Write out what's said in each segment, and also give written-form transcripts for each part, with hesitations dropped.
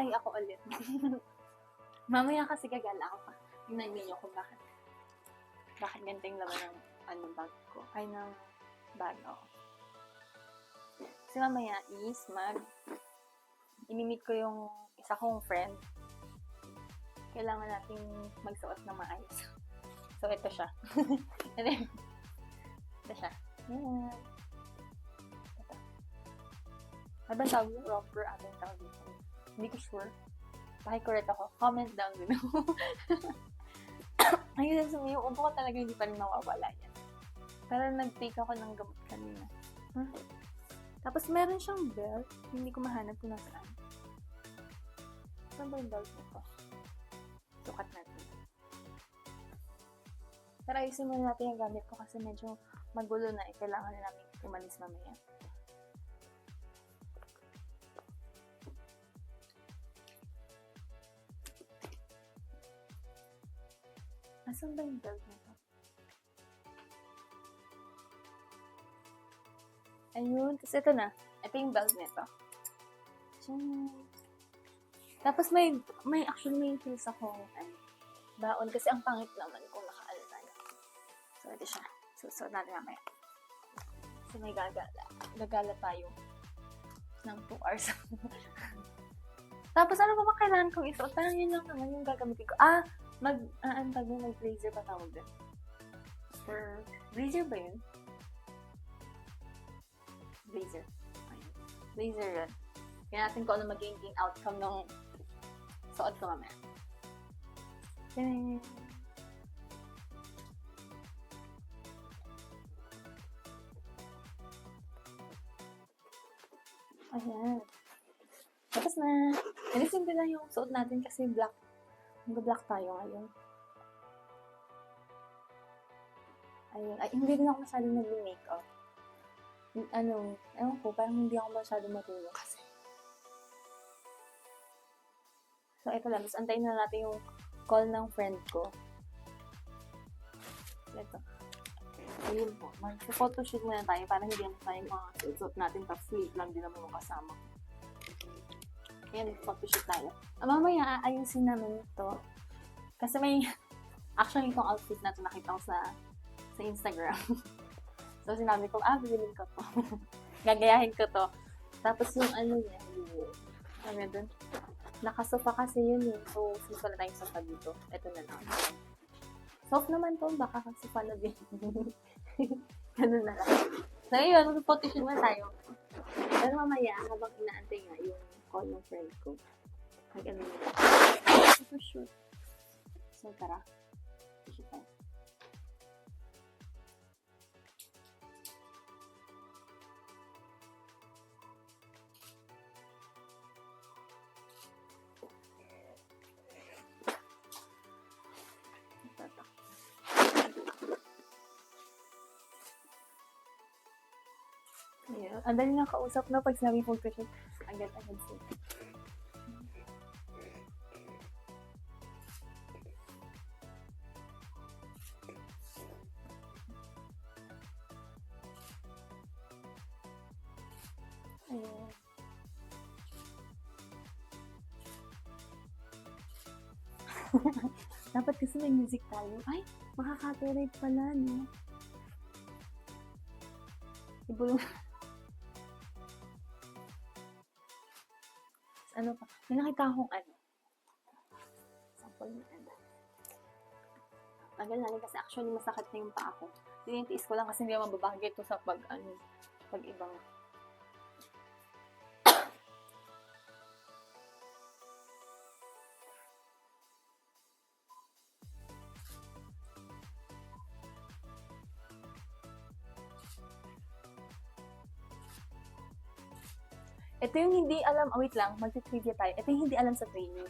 Hi, ako ulit. Mamaya kasi gagala ako pa. Tingnan niyo kung bakit ganito yung laman ng bag ko. Ay, ng bag, oh. Kasi mamaya is imimit ko yung isa kong friend. Kailangan nating magsuot ng maayos. So, ito siya. Ito siya. Yan. Ito. Ano ba tawag yung romper? Ano yung tawag dito? Hindi ko sure. Paki-correct ako. Comment down below. Ayun, yung upo ko talaga hindi pa rin mawawala yan. Pero nag-take ako ng gamot kanina. Huh? Tapos meron siyang belt. Hindi ko mahanap kung nasaan. Saan ba yung belt nito? Sukat natin. Pero ayusin muna natin yung gamit ko kasi medyo magulo na. Kailangan na namin umalis mamaya. Asan ba yung belt nito? Ayun. Tapos ito na. Ito yung belt nito. Tapos may heels ako. Baon. Kasi ang pangit naman kung naka-altan. So, ito siya. Susunod natin mamaya. So, may gagala. Gagala tayo ng 2 hours. Tapos, ano pa ba kailangan kong isuot? Parang yun lang naman yung gagamitin ko. Mag-blazer pa tawag din. For, blazer ba yun? Blazer. Ayun. Blazer yun. Kaya natin kung ano magiging outcome ng suot ko mamaya. Ayan. Tapos na. Alisin ko lang yung suot natin kasi black. Mag-black tayo ngayon. Ayun. Ay, hindi rin ako masyadong nag-makeup. Ewan ko, parang hindi ako masyadong matulog kasi. So, ito lang. Tapos, antayin na natin yung call ng friend ko. Ito. Ayun po. Mag-photoshoot muna tayo para hindi naman tayo mga suot natin tapos sleep lang din naman kasama. Ayan, photoshoot tayo. Mamaya, ayusin namin ito. Kasi actually, itong outfit na ito nakita ko sa Instagram. So, sinabi ko, bibilin ko to. Gagayahin ko to. Tapos yung niya, dun. Nakasofa kasi yun eh. So, since wala tayong sofa dito, ito na lang. Soft naman to, baka sofa na din. Ganun na lang. So, yun, mag-photoshoot na tayo. Pero mamaya, habang inaantay nga yung call ng friend ko, mag-ano nila. Photoshoot. So, tara. Photoshoot tayo. Yeah. Ang dali nang kausap na pag sinabi photoshoot. Agad-agad sila. Ayan. Dapat kasi may music tayo. Ay, makaka-copyright pala, no? Ibulong. Ano pa? May nakita akong sample na tagal na rin kasi actually masakit na yung paa ko. Tinitiis ko lang kasi hindi naman mababagay ito sa pag ibang. Ito yung hindi alam, wait lang, magti-trivia tayo. Ito yung hindi alam sa training.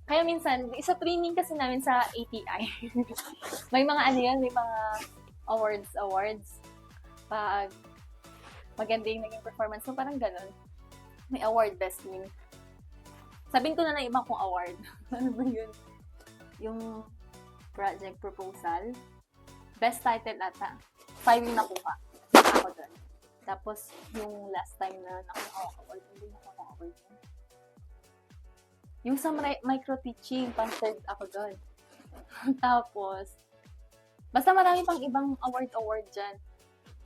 Kaya minsan, sa training kasi namin sa ATI, may mga may mga awards. Pag maganda yung naging performance mo, parang ganun. May award, best team. Sabihin ko na iba kong award. Ano ba yun? Yung project proposal. Best title ata. 5 yung nakuha. Ako dun. Tapos, yung last time na nakuha ako award, hindi nakuha ako award yun. Yung sa micro-teaching, pang third ako doon. Tapos, basta marami pang ibang award dyan.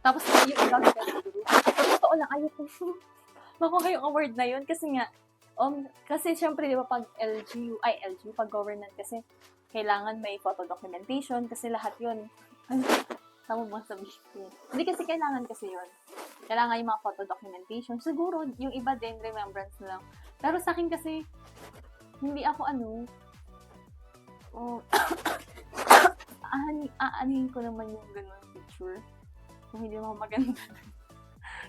Tapos, yung ibang group. Totoo lang, ayoko makuha yung award na yun kasi nga, kasi syempre, di ba, pag LGU, pag government kasi, kailangan may photo documentation kasi lahat yun. Tama mo sabihin. Hindi kasi kailangan kasi yun. Kailangan yung mga photo documentation. Siguro, yung iba din, remembrance na lang. Pero sa akin kasi, hindi ako aanin ko naman yung ganun picture. Kung hindi mo maganda.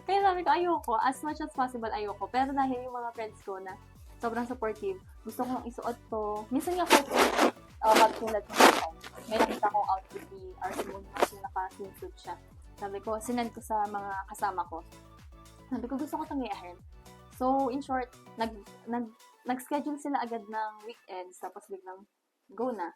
Kaya sabi ko, ayoko. As much as possible, ayoko. Pero dahil yung mga friends ko na sobrang supportive, gusto kong isuot to. Minsan nga pag tulad ko may nakita kong outfit ni Artie Moon kasi naka-swimsuit siya. Sabi ko, sinend ko sa mga kasama ko. Sabi ko, gusto ko itong gayahin. So, in short, nag-schedule sila agad ng weekends, tapos biglang go na.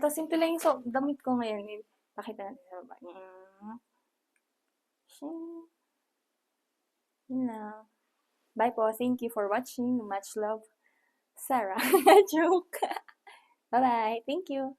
Ito, simple lang yung damit ko ngayon. Pakita natin sa baba. Shing. Yun lang. Bye po. Thank you for watching. Much love, Sarah. Joke. Bye-bye. Thank you.